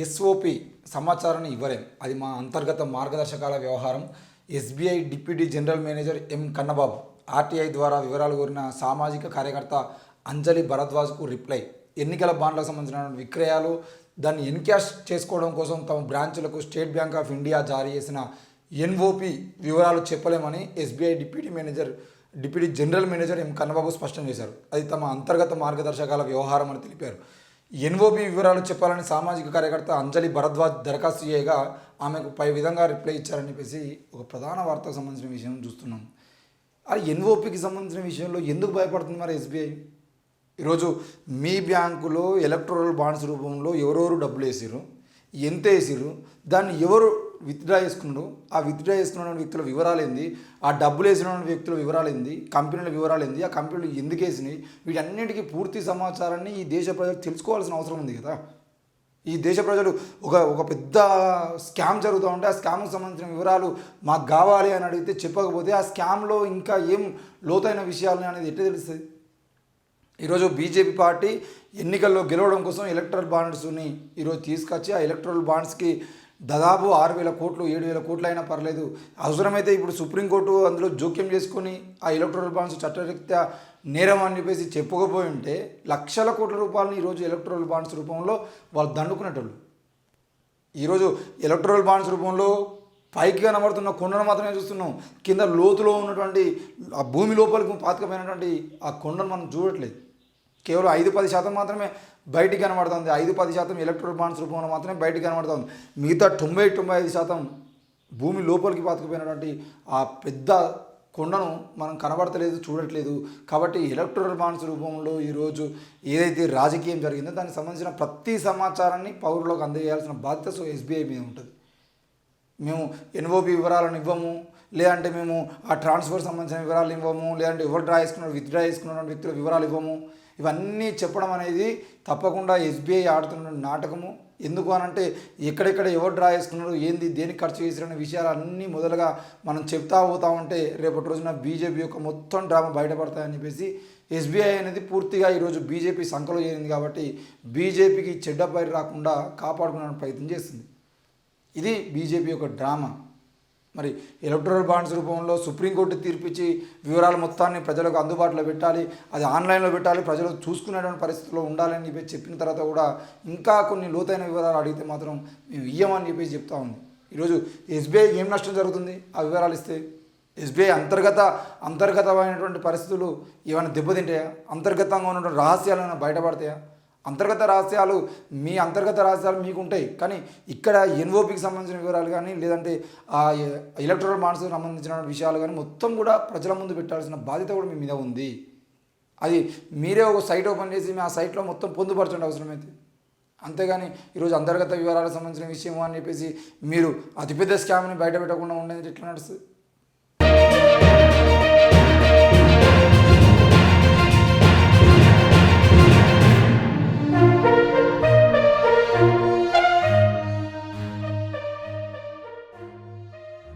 SOP సమాచారాన్ని ఇవ్వలేం. అది మా అంతర్గత మార్గదర్శకాల వ్యవహారం. SBI deputy general manager M Kannababu RTI ద్వారా వివరాలు కోరిన సామాజిక కార్యకర్త అంజలి భరద్వాజ్కు రిప్లై. ఎన్నికల బాండ్లకు సంబంధించిన విక్రయాలు దాన్ని ఎన్క్యాష్ చేసుకోవడం కోసం తమ బ్రాంచులకు స్టేట్ బ్యాంక్ ఆఫ్ ఇండియా జారీ చేసిన ఎన్ఓపి వివరాలు చెప్పలేమని SBI deputy general manager M Kannababu స్పష్టం చేశారు. అది తమ అంతర్గత మార్గదర్శకాల వ్యవహారం అని తెలిపారు. ఎన్ఓపి వివరాలు చెప్పాలని సామాజిక కార్యకర్త అంజలి భరద్వాజ్ దరఖాస్తు చేయగా ఆమెకు పై విధంగా రిప్లై ఇచ్చారని చెప్పేసి ఒక ప్రధాన వార్తకు సంబంధించిన విషయం చూస్తున్నాం. ఆ ఎన్ఓపికి సంబంధించిన విషయంలో ఎందుకు భయపడుతుంది మరి ఎస్బీఐ? ఈరోజు మీ బ్యాంకులో ఎలక్టోరల్ బాండ్స్ రూపంలో ఎవరెవరు డబ్బులు వేసారు, ఎంత వేసారు, దాన్ని ఎవరు విత్డ్రా చేసుకున్నారు, ఆ విత్డ్రా చేసుకున్న వ్యక్తుల వివరాలు ఏంది, ఆ డబ్బులు వేసిన వ్యక్తుల వివరాలు ఏంది, కంపెనీల వివరాలు ఏంది, ఆ కంపెనీలు ఎందుకు వేసినాయి, వీటన్నిటికీ పూర్తి సమాచారాన్ని ఈ దేశ ప్రజలు తెలుసుకోవాల్సిన అవసరం ఉంది కదా. ఈ దేశ ప్రజలు ఒక పెద్ద స్కామ్ జరుగుతూ ఉంటే ఆ స్కామ్కి సంబంధించిన వివరాలు మాకు కావాలి అని అడిగితే చెప్పకపోతే ఆ స్కామ్లో ఇంకా ఏం లోతైన విషయాలు అనేది ఎట్లా తెలుస్తుంది? ఈరోజు బీజేపీ పార్టీ ఎన్నికల్లో గెలవడం కోసం ఎలక్ట్రల్ బాండ్స్ని ఈరోజు తీసుకొచ్చి ఆ ఎలక్ట్రల్ బాండ్స్కి దాదాపు 6,000 కోట్లు 7,000 కోట్లు అయినా పర్లేదు, అవసరమైతే ఇప్పుడు సుప్రీంకోర్టు అందులో జోక్యం చేసుకొని ఆ ఎలక్ట్రల్ బాండ్స్ చట్టరీత్యా నేరం అని చెప్పేసి చెప్పుకోపోయి ఉంటే లక్షల కోట్ల రూపాయలని ఈరోజు ఎలక్ట్రల్ బాండ్స్ రూపంలో వాళ్ళు దండుకునేటోళ్ళు. ఈరోజు ఎలక్ట్రల్ బాండ్స్ రూపంలో పైకి కనబడుతున్న కొండను మాత్రమే చూస్తున్నాం, కింద లోతులో ఉన్నటువంటి ఆ భూమి లోపలికి పాతకపోయినటువంటి ఆ కొండను మనం చూడట్లేదు. కేవలం 5-10% మాత్రమే బయటికి కనబడుతుంది. 5-10% ఎలక్ట్రల్ బాండ్స్ రూపంలో మాత్రమే బయటికి కనబడుతుంది. మిగతా 90-95% భూమి లోపలికి పాతుకుపోయినటువంటి ఆ పెద్ద కొండను మనం కనబడతలేదు, చూడట్లేదు. కాబట్టి ఎలక్ట్రల్ బాండ్స్ రూపంలో ఈరోజు ఏదైతే రాజకీయం జరిగిందో దానికి సంబంధించిన ప్రతి సమాచారాన్ని పౌరులకు అందజేయాల్సిన బాధ్యత ఎస్బీఐ మీద ఉంటుంది. మేము ఎన్ఓపి వివరాలను ఇవ్వము, లేదంటే మేము ఆ ట్రాన్స్ఫర్ సంబంధించిన వివరాలు ఇవ్వము, లేదంటే ఎవరు విత్డ్రా చేసుకున్న వ్యక్తుల వివరాలు ఇవ్వము. ఇవన్నీ చెప్పడం అనేది తప్పకుండా ఎస్బీఐ ఆడుతున్న నాటకము. ఎందుకు అనంటే ఎక్కడెక్కడ ఎవరు డ్రా చేసుకున్నారు, ఏంది, దేనికి ఖర్చు చేసిన విషయాలన్నీ మొదలుగా మనం చెప్తా పోతా ఉంటే రేపటి రోజున బీజేపీ యొక్క మొత్తం డ్రామా బయటపడతాయని చెప్పేసి ఎస్బీఐ అనేది పూర్తిగా ఈరోజు బీజేపీ సంఖలో చేరింది. కాబట్టి బీజేపీకి చెడ్డ పేరు రాకుండా కాపాడుకునే ప్రయత్నం చేస్తుంది. ఇది బీజేపీ యొక్క డ్రామా. మరి ఎలక్టోరల్ బాండ్స్ రూపంలో సుప్రీంకోర్టు తీర్పిచ్చి వివరాలు మొత్తాన్ని ప్రజలకు అందుబాటులో పెట్టాలి, అది ఆన్లైన్లో పెట్టాలి, ప్రజలు చూసుకునేటువంటి పరిస్థితుల్లో ఉండాలని చెప్పి చెప్పిన తర్వాత కూడా ఇంకా కొన్ని లోతైన వివరాలు అడిగితే మాత్రం మేము ఇయ్యమని చెప్పేసి చెప్తా ఉంది. ఈరోజు ఎస్బీఐకి ఏం నష్టం జరుగుతుంది ఆ వివరాలు ఇస్తే? ఎస్బీఐ అంతర్గతమైనటువంటి పరిస్థితులు ఏమైనా దెబ్బతింటాయా? అంతర్గతంగా ఉన్నటువంటి రహస్యాలు ఏమైనా బయటపడతాయా? మీ అంతర్గత రహస్యాలు మీకు ఉంటాయి, కానీ ఇక్కడ ఎన్ఓపికి సంబంధించిన వివరాలు కానీ లేదంటే ఆ ఎలక్ట్రల్ బాండ్స్కి సంబంధించిన విషయాలు కానీ మొత్తం కూడా ప్రజల ముందు పెట్టాల్సిన బాధ్యత కూడా మీ మీద ఉంది. అది మీరే ఒక సైట్ ఓపెన్ చేసి ఆ సైట్లో మొత్తం పొందుపరచండి అవసరమైతే. అంతేగాని ఈరోజు అంతర్గత వివరాలకు సంబంధించిన విషయం అని చెప్పేసి మీరు అతిపెద్ద స్కామ్ని బయట పెట్టకుండా ఉండేది ఎట్లా నడుస్తుంది?